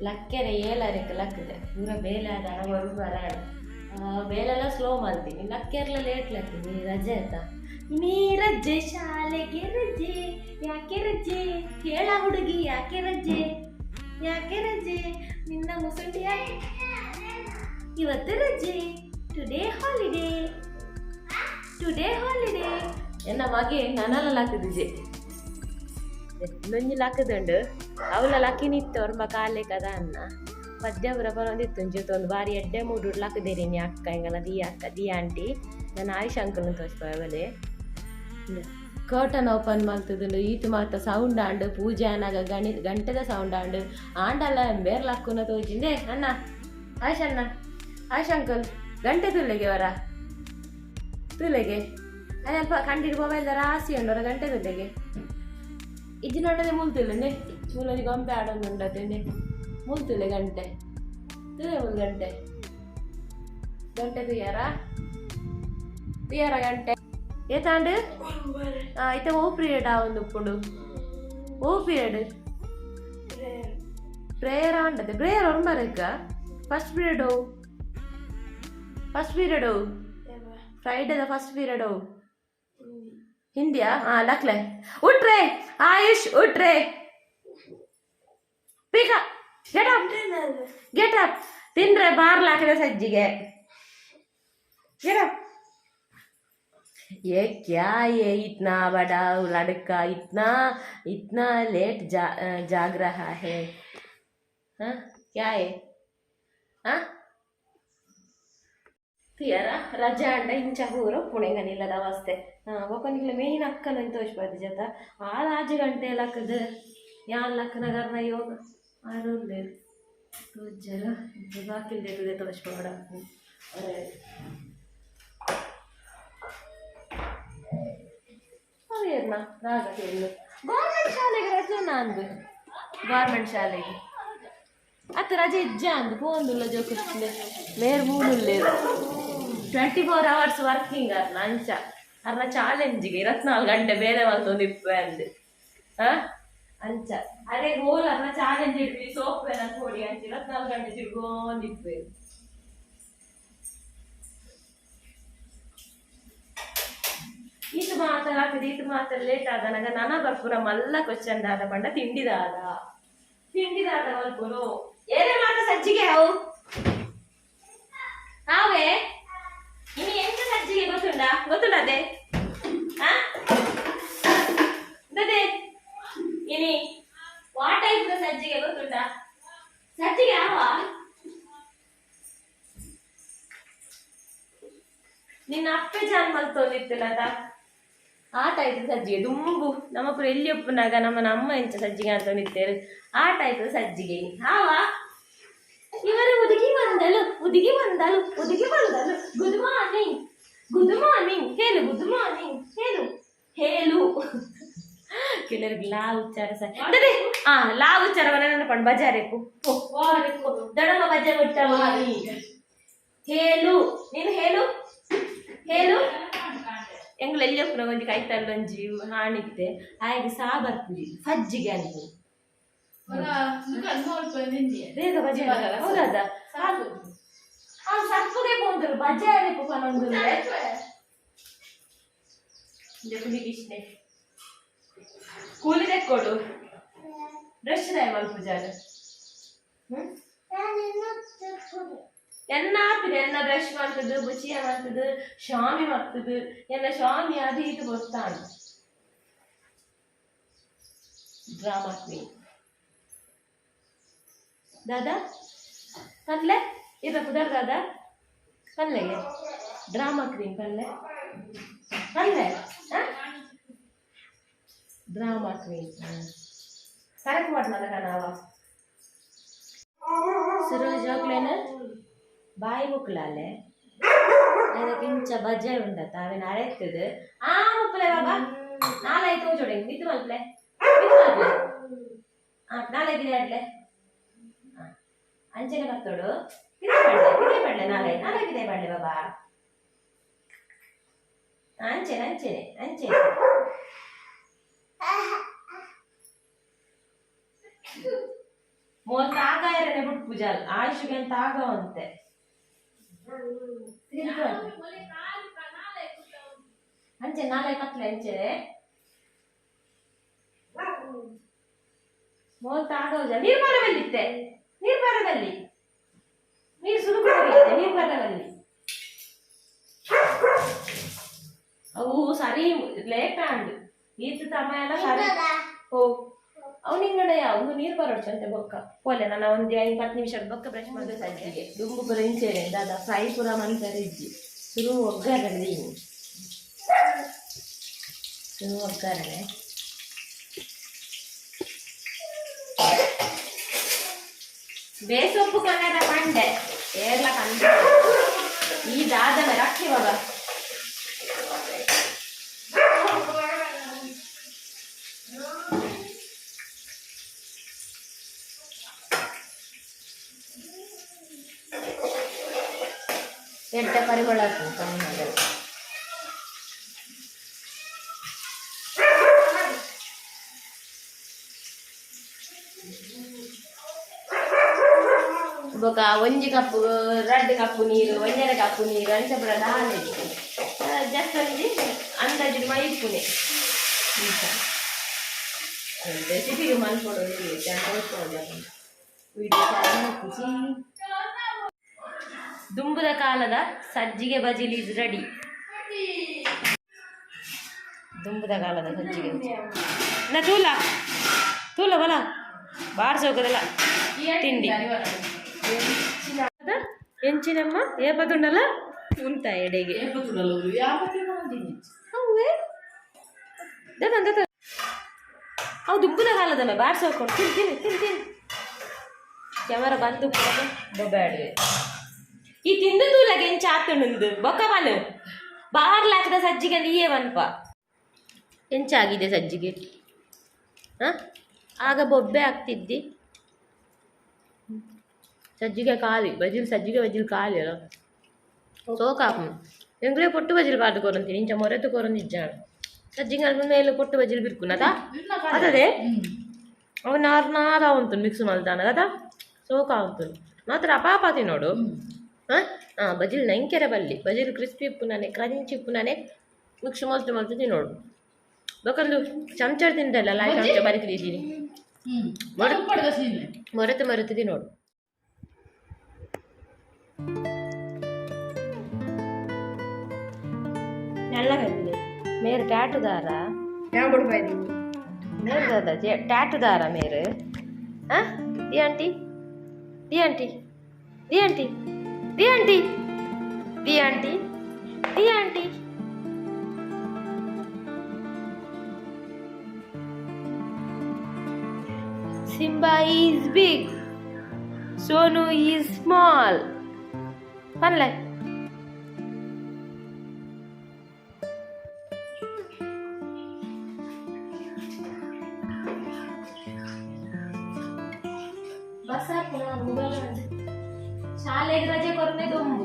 ಲಕ್ಕೆರೆ ಏಲರಕ್ಕೆ ಲಕ್ಕದೆ ಪೂರ ಬೇಲೆ ಆದ ಬರೋದು ಬರಾಡ ಬೇಲೆಲ್ಲ ಸ್ಲೋ ಮಾಡ್ತೀನಿ ಲಕ್ಕೆರ್ಲ ಲೇಟ್ ಲಕ್ತೀನಿ ರಜೆ ಆಯ್ತಾ ನೀ ರಜೆ ಶಾಲೆಗೆ ರಜೆ ಯಾಕೆ ರಜೆ ಕೇಳ ಹುಡುಗಿ ಯಾಕೆ ರಜೆ ನಿನ್ನ ಮುಸುಂಡಿ ಇವತ್ತು ರಜೆ ಟುಡೇ ಹಾಲಿಡೇ ಎನ್ನ ಮಗೆ ನನ್ನಲ್ಲ ಲಾಕದಿಜೆ ಇನ್ನೊಂದು ಲಾಕದುಂಡು ಅವಳ ಲಕ್ಕಿ ನಿತ್ತು ಅವ್ರ ಕಾಲೇ ಕದ ಅನ್ನ ಪದ್ಯವರ ಬರೋದಿತ್ತು ಜೊತೆ ಒಂದು ಬಾರಿ ಎಡ್ಡೆ ಮೂಡು ಲಾಕದೇರಿ ನೀ ಅಕ್ಕ ಹಿಂಗಲ್ಲ ದಿ ಆಂಟಿ ನಾನು ಆಯುಷ್ ಅಂಕಲ್ನ ತೋರಿಸ್ಬಾಗಲೇ ಕರ್ಟನ್ ಓಪನ್ ಮಾಡ್ತದಂಡು ಈತು ಮಾತ ಸೌಂಡ್ ಆಂಡು ಪೂಜೆ ಅನ್ನಾಗ ಗಂಟೆದ ಸೌಂಡ್ ಆಂಡು ಆಂಡಲ್ಲ ಬೇರೆ ಲಕ್ಕುನ ತೋಚಿಂದೆ ಅಣ್ಣ ಆಯುಷ್ ಅಂಕಲ್ ಗಂಟೆ ತುಲೆಗೆ ಅಲ್ಪ ಕಂಡಿಡು ಮೊಬೈಲ್ ರಾಸಿ ಉಂಡವರ ಗಂಟೆ ತುಲೆಗೆ ಇಜ್ಜಿನೊಂಡದೆ ಮುಲ್ತಿಲ್ಲನೆ ಮೂಲಲ್ಲಿ ಗೊಂಬೆ ಆಡೋದು ಉಂಡತೇನೆ ಮುಲ್ತಿಲ್ಲ ಗಂಟೆ ತುಯ್ಯಾರ ಗಂಟೆ ಏತಾಂಡು అయితే ఓ పీరియడ్ ఉంది ఇప్పుడు ఓ పీరియడ్ ప్రేయర్ అంటది ప్రేయర్ ఒమ్మరక first period Friday first period ಹಿಂದಿಯಾ ಲಕ್ಲೆ ಉಟ್ರೆ ಆಯುಷ್ ಉಟ್ರೆ ಪೀಕ ಗೆಟ್ ಅಪ್ ತಿಂದ್ರೆ ಬಾರ್ಲಾಕಡೆ ಸಜ್ಜಿಗೆ ಗೆಟ್ ಅಪ್ ये क्या ये इतना बड़ा लड़का इतना लेट जाग रहा है हाँ क्या है हाँ ತಿಯರ ರಜಾ ಅಂಡ ಇಂಚ ಪೂರ ಪುಣೆಗನಿಲ್ಲದ ಅವಸ್ಥೆ ಒಕ್ಕನಿಗ್ಲ ಮೇಯ್ನ ಅಕ್ಕನ ತೋರಿಸ್ಬಾರ್ದು ಜತ 6 ಗಂಟೆ ಲಕ್ಕದ ಯಾನ್ ಲಕ್ಕನಗರ್ನ ಯೋಗ ಆರೋಗ್ಯ ತೋಜಲ ಬಾಕಿಲ್ದೆ ತೋರಿಸ್ಬೋಡ ಅವೇರ್ನ ರಾಗ ಹೇಳು ಗೌರ್ಮೆಂಟ್ ಶಾಲೆಗೆ ರಜೆ ಅಂದು ಗೌರ್ಮೆಂಟ್ ಶಾಲೆಗೆ ಅತ್ತ ರಜೆ ಇಜ್ಜ ಅಂದು ಪೋಂದುಲ್ಲ ಜೋಕಿಸ್ಲೆ ಮೇರ್ ಮೂಡುಲ್ಲೇರು 24 hours ವರ್ಕಿಂಗ್ ಅರ್ನ ಅಂಚ ಅರ್ನ ಚಾಲೆಂಜಿಗೆ 24 ಗಂಟೆ ಬೇರೆ ಒಂದು ಇಪ್ಪೆ ಅಂದು ಅಂಚ ಅದೇ ಗೋಲ್ ಅರ್ನ ಚಾಲೆಂಜ್ ಇಡ್ವಿ ಸೋಪ್ವೇನ ಕೊಡಿ ಅಂಚ 24 ಗಂಟೆ ತಿರ್ಗೊಂದಿಪ್ಪೆ ಈತ ಮಾತಾಡ ಲೇಟ್ ಆದ ನನಗೆ ನನ್ನ ಬರ್ಪುರ ಮಲ್ಲ ಕ್ವಶನ್ ದಾದ ಪಂಡ ತಿಂಡಿದಾದ ಮಲ್ಪುರು ಏನೇ ಮಾತ ಸಜ್ಜಿಗೆ ಹಾವೇ ಇನ್ನು ಎಂತ ಸಜ್ಜಿಗೆ ಗೊತ್ತುಂಡದೆ ಅದೇ ಇನಿ ವಾಟ್ ಟೈಪ್ ಸಜ್ಜಿಗೆ ಗೊತ್ತುಂಟ ಸಜ್ಜಿಗೆ ಯಾವ ನಿನ್ನ ಅಪ್ಪೆ ಜಾನ್ ಮಲ್ತೋದಿತ್ತಿಲ್ಲದ ಆ ಟೈಪ್ ಸಜ್ಜಿಗೆ ದುಂಬು ನಮ್ಮ ಪುರ ಎಲ್ಲಿ ಒಪ್ಪನಾಗ ನಮ್ಮ ಅಮ್ಮ ಎಂಚ ಸಜ್ಜಿಗೆ ಅಂತ ನಿತ್ತೇರು ಆ ಟೈಪ್ ಸಜ್ಜಿಗೆ ಹಾವ ಇವರು ಉದುಗಿ ಬಂದಲು ಗುಡ್ ಮಾರ್ನಿಂಗ್ ಹೇಳು ಕೆಲವರಿಗೆ ಲಾ ಉಚ್ಚಾರ ಸರಿ ಲಾ ಉಚ್ಚಾರವನ್ನ ನೆನಪಂಡು ಬಜಾರೆಕ್ಕು ದೊಡ್ಡಮ್ಮ ಬಜಾರ್ ಬಿಟ್ಟ ಹೇಳು ನೀನು ಹೇಳು ಎಂಗ್ಳೆಲ್ಲಿ ಒಪ್ಪನ ಒಂಜಿ ಕೈತಲ್ಲೊಂಜಿ ಹಾಣಿತ್ತೆ ಹಾಗೆ ಸಾಂಬಾರ್ ಪುಡಿ ಫಜ್ಜಿಗೆ ಅಂತ ಬೇಗ ಬಜೆ ಹೌದಾ ಸಪ್ಪಗೆ ಪೋಂದರು ಬಜಾರೆ ಪುನೊಂದು ಇಷ್ಟೇ ಕೂಲಿ ತೆಕ್ಕೊಡು ಬ್ರಷ್ ದಾಯ ಮಲ್ಪ ಜಾಗ ಎನ್ನ ಆಗ್ತದೆ ಎನ್ನ ಬ್ರಷ್ ಮಾಡ್ತದೆ ಬುಚಿಯ ಮಾಡ್ತದೆ ಶಾಮಿ ಮಾಡ್ತದೆ ಎಲ್ಲ ಶಾಮಿ ಅದು ಇದು ಗೊತ್ತಾನು ಡ್ರಾಮಾ ಕ್ವೀನ್ ದಾದಾ ಪಲ್ಲೆ ಇರ ಕುದರ್ ದಾದಾ ಪಲ್ಲೆಗೆ ಡ್ರಾಮಾ ಕ್ವೀನ್ ಪಲ್ಲೆ ಡ್ರಾಮಾ ಕ್ವೀನ್ ಕರೆಕ್ಟ್ ಮಾಡ್ನಲ್ಲ ನಾವ ಸರೋಜ್ ಹೋಗ್ಲೇನ ಬಾಯಿ ಮುಕ್ಕಲಾಲೆ ಅದಕ್ಕೆ ಇಂಚ ಬಜ್ಜೆ ಉಂಡತ್ತ ಅವನ ಅರೆಕ್ತದೆ ಮುಕ್ಕಲೆ ಬಾಬಾ ನಾಳೆ ಆಯ್ತು ಜೋಡಿ ಮಿತ್ತು ಮಲ್ಪಲೆ ನಾಳೆ ಗಿಡ ಆಡ್ಲೆ ಅಂಚೆನೆ ಬತ್ತೋಡು ಗಿಡೆ ಬಡ್ಲೆ ನಾಳೆ ಗಿಡೆ ಬಡ್ಲೆ ಬಾಬಾ ಅಂಚೆನೆ ಮೋಲ್ ಕಾಗಾಯರೆ ಬೇರೆನೆ ಬಿಟ್ಟು ಪೂಜಾಲ್ ಆಯುಷ್ಗೆ ಅಂತ ಆಗವಂತೆ ಅಂಚೆ ನಾಳೆ ಕತ್ಲೆ ಅಂಚೆ ಮೋಲ್ತ ಆಗೋಜ ನೀರು ಬರಬಲ್ಲಿತ್ತೆ ನೀರು ಬರಬಲ್ಲಿ ನೀರು ಸುರುಕುತ್ತೆ ನೀರು ಬರಬಲ್ಲಿ ಅವು ಸರಿ ಲೇಟ್ ಆಂಡ್ ಈತ ತಮ್ಮ ಎಲ್ಲ ಸರಿ ಓ ಅವು ನಿಂಗಡೆ ಒಂದು ನೀರು ಬರೋಡ್ಸಂತೆ ಬೊಕ್ಕ ಪೋಲೆ ನಾನು ಒಂದು 5-10 ನಿಮಿಷ ಬೊಕ್ಕ ಬ್ರಷ್ ಮಾಡಿದ್ರೆ ಸಜ್ಜಿಗೆ ದುಂಬು ಪುರ ಇಂಚೇನೆ ದಾದ ಫ್ರೈ ಪುರ ಮಂತಾರೆ ಇಜ್ಜಿ ಶುರು ಒಗ್ಗರಣೆ ಶುರು ಒಗ್ಗರಣೆ ಬೇಸೊಪ್ಪು ಕನ್ನಡ ಕಂಡೆ ಏರ್ಲ ಕಂಡೆ ಈ ದಾದನ ರಾಕ್ಷಿ ಬಾಬಾ ಎಡ್ಡ ಪರಿಮಳ ಕನ್ನಡ ಬೊಕ 1 ಕಪ್ 2 ಕಪ್ ನೀರು 1.5 ಕಪ್ ನೀರು ಅಂತ ಬರೋದ ಹಾಲು ಜಸ್ಟ್ ಒಂಜಿ ಅಂದಾಜು ಮೈಪುನೆ ರೆಸಿಪಿಗೆ ಮಲ್ಕೊಡೋದು ದುಂಬುದ ಕಾಲದ ಸಜ್ಜಿಗೆ ಬಜಿಲಿ ಇಸ್ ರೆಡಿ ದುಂಬುದ ಕಾಲದ ಸಜ್ಜಿಗೆ ನಾ ತೂಲ ತೂಲ ಬಲ ಬಾರ್ಸೋಕದಲ್ಲ ತಿಂಡಿ ಎಂಚಿನಮ್ಮ ಏಪತ್ತುಂಡಲ್ಲ ಉಂಟ ಎಡೆಗೆ ಅವು ದುಬ್ಬದ ಕಾಲದಮ್ಮ ಬಾರ್ಸೋಕೊಂಡು ತಿನ್ ತಿನ್ ತಿನ್ ಕ್ಯಾಮರಾ ಬಂದು ಬೊಬ್ಯಾಡ್ವೆ ಈ ತಿಂದು ತೂಲಗೆ ಎಂಚ ಆತುಂಡು ಬೊಕ್ಕ ಬಾಲು ಬಾರ್ಲಾಕದ ಸಜ್ಜಿಗೆ ನೀಯೇ ಬನ್ಪ ಎಂಚಾಗಿದೆ ಸಜ್ಜಿಗೆ ಆಗ ಬೊಬ್ಬೆ ಆಗ್ತಿದ್ದಿ ಸಜ್ಜಿಗೆ ಖಾಲಿ ಬಜಿಲ್ ಸಜ್ಜಿಗೆ ಬಜಿಲ್ ಖಾಲಿ ಅಲ್ಲ ಸೋಕಾಪು ಎಂಗ್ಲೇ ಪೊಟ್ಟು ಬಜಿಲ್ ಪಾತು ಕೊರಂತೀನಿ ಇಂಚ ಮೊರೆತು ಕೊರಂದಿಜ್ಜಾಣ ಸಜ್ಜಿಗೆ ಮೇಲೆ ಪೊಟ್ಟು ಬಜಿಲ್ ಬಿರ್ಕುನದ ಅದೇ ಅವು ನಾರ್ನಾರ ಉಂಟು ಮಿಕ್ಸ್ ಮಲ್ತಾನ కదా ಸೋಕಾ ಉಂಟು ಮಾತ್ರ ಅಪಾಪಾತಿ ನೋಡು ಬಜಿಲ್ ನಂಕೆರೆ ಬಲ್ಲಿ ಬಜಿಲ್ ಕ್ರಿಸ್ಪಿ ಇಪ್ಪುನಾನೆ ಕ್ರಂಚ್ ಇಪ್ಪುನಾನೆ ಮಿಕ್ಸ್ ಮಲ್ತು ಮಲ್ತು ತಿನ್ನೋಡು ಬೇಕಂದು ಚಮಚ ತಿಂದಲ್ಲ ಲಾಯ್ ಚಮಚ ಬರಿತಿದ್ದೀನಿ ಮೊರೆತು ಮೊರೆತು ತಿನ್ನೋಡು ಎಲ್ಲ ಕಲಿದೆ ಮೇರೆ ಟಾಟುದಾರ ಮೇರೆ ದಾದ ಟಾಟುದಾರ ಮೇರೆ ದಿ ಆಂಟಿ ದಿ ಆಂಟಿ ದಿ ಆಂಟಿ ದಿ ಆಂಟಿ ದಿ ಆಂಟಿ ದಿ aunty Simba is big, Sonu is small. Panle. Basa pura mobile anje. ಶಾಲೆಗೆ ರಜೆ ಕೊರನೆ ದೊಂಬು.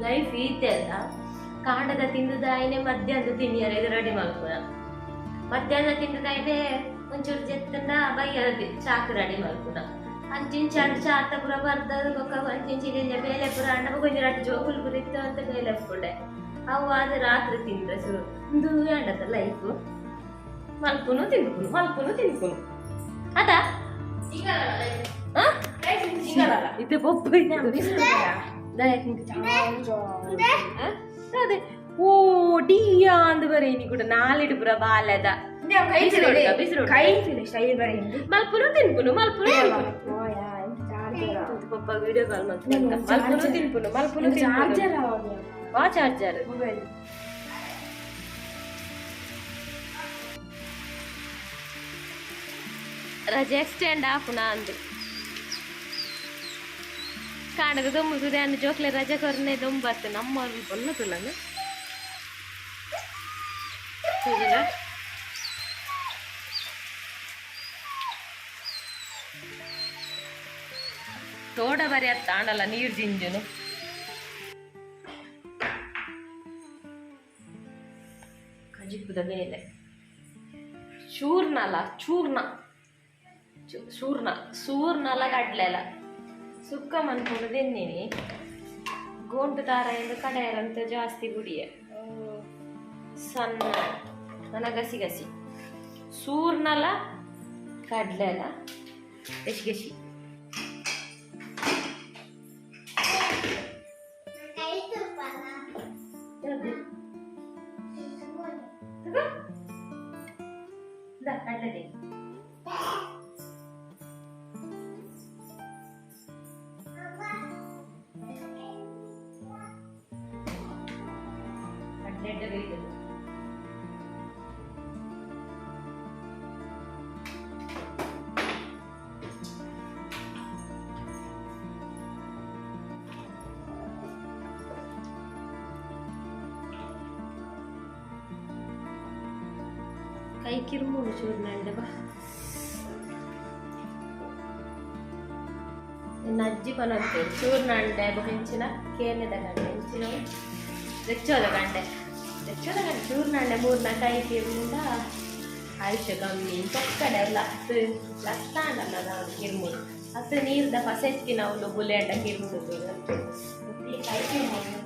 ಲೈಫ್ ಈತೆಲ್ಲ ಕಾಂಡದ ತಿಂದುದಾಯಿನೇ ಮಧ್ಯಾಹ್ನದ ತಿಂಡಿಯರ ಇದು ರೆಡಿ ಮಾಡ್ಕೋಣ ಮಧ್ಯಾಹ್ನ ತಿಂದುದಾಯಿನೇ ಒಂಚೂರು ಜೆತ್ತನ್ನ ಬೈಯದ ಚಾಕು ರೆಡಿ ಮಾಡ್ಕೋಣ ಅಂಚಿಂಚ ಚಾತ ಪುರ ಬರ್ದದ ಬೊಕ್ಕ ಅಂಚಿಂಚಿಗೆ ಬೇಲೆ ಪುರ ಅಣ್ಣ ಕೊಂಚ ರಟ್ಟು ಜೋಗುಲ್ ಪುರ ಇತ್ತು ಅಂತ ಬೇಲೆ ಹಾಕೊಂಡೆ ಅವು ಅದು ರಾತ್ರಿ ತಿಂದ್ರೆ ಶುರು ಒಂದು ಎಂಡದ ಲೈಫು ಮಲ್ಪುನು ತಿನ್ಪುನು ಅದ ಇದು ಬೊಬ್ಬ ಅದೇ ಓ ಡಿಯಾ ಅಂದ್ ಬರೀನಿ ಕೂಡ ನಾಲಿಡು ಪುರ ಬಾಲದ ಮಲ್ಪುನು ತಿನ್ಪುನು ಪಪ್ಪ ವಿಡಿಯೋ ಕಾಲ್ ಮಲ್ಪುನು ತಿನ್ಪುನು ವಾ ಚಾರ್ಜರ್ ರಜೆ ಎಕ್ಸ್ಟೆಂಡ್ ಆಪುನ ಅಂದು ಕಾಣಗ ದೊಮ್ಮುಸುದೆ ಅಂದು ಜೋಕ್ಲೆ ರಜೆ ಕೊರನೆ ದೊಂಬತ್ತು ನಮ್ಮ ಬೊಲ್ಲ ತುಲಂಗ ತೋಡ ಬರಿ ಅತ್ತ ಆಂಡಲ್ಲ ನೀರು ಜಿಂಜುನು ಕಜಿಪ್ಪದ ಮೇಲೆ ಚೂರ್ನಲ್ಲ ಸೂರ್ನಲ್ಲ ಕಡ್ಲೆಲ್ಲ ಸುಕ್ಕ ಮನ್ಕೊಂಡು ತಿನ್ನಿನಿ ಗೋಂಟು ದಾರ ಎಂದು ಕಡೆಯರಂತ ಜಾಸ್ತಿ ಗುಡಿಯ ಸಣ್ಣ ಗಸಿ ಸೂರ್ನಲ್ಲ ಕಡ್ಲೆಲ್ಲ ಗಸಿ ಕಡ್ಲೆ ಕೈ ಕಿರುಮೂಡು ಚೂರ್ನಂಡೆ ಬಾ ಇನ್ನು ಅಜ್ಜಿ ಪನಂತೇಳಿ ಚೂರ್ನಂಡೆ ಹೆಂಚಿನ ಕೇನೆದ ಗಂಡೆ ಹೆಂಚಿನ ಬೆಚ್ಚೋದ ಗಂಡೆ ಚೂರ್ನಂಡೆ ಮೂರ್ನ ಕೈ ಕಿರುಮುಂಡ ಆಯುಷ್ಯ ಕಮ್ಮಿ ತೊಕ್ಕಡೆ ಎಲ್ಲ ಲತ್ತಾಂಡಲ್ಲ ನಾವು ಕಿರುಮುಡು ಹತ್ತು ನೀರ್ದ ಪಸೆತ್ತಿನ ಅವಳು ಬುಲೆಂಡ ಕಿರುಮುಡು ಕೈ ಕಿರುಮುಡು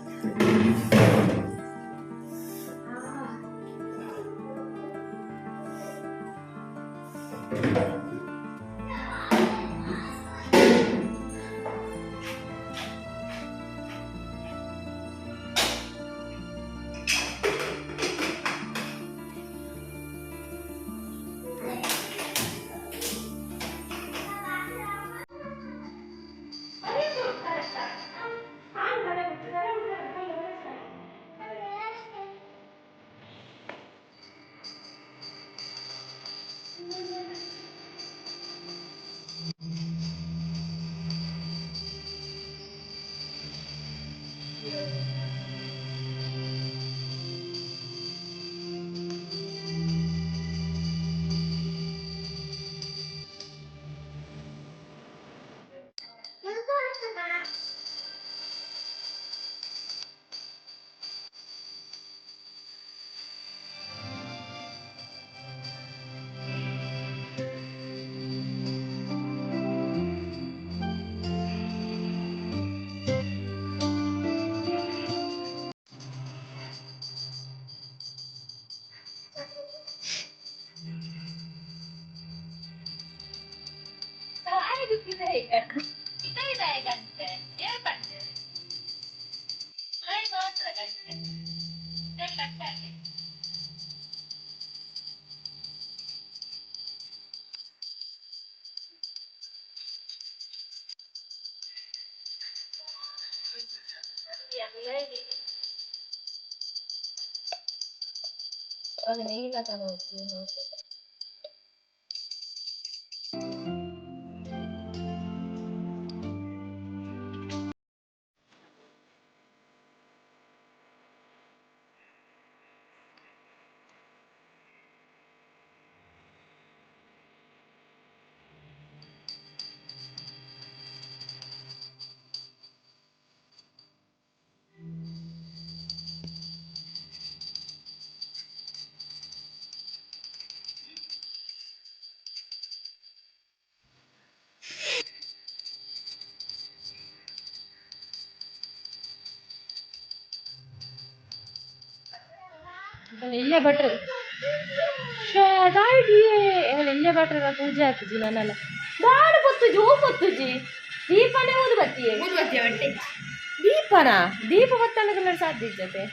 ಇಲ್ಲೇ ಭಟ್ರು ಇಲ್ಲೇ ಭಟ್ರ ಪೂಜೆ ಆಗ್ತದೆ ನಾನೆಲ್ಲ ಬಾಳ ಪೊತ್ತುಜಿ ಹೂ ಪೊತ್ತುಜಿ ದೀಪನೇ ಊದುಬತ್ತಿ ದೀಪನ ದೀಪ ಬತ್ತಂದ್ರೆ ಸಾಧ್ಯ ಇದ್ದತೆ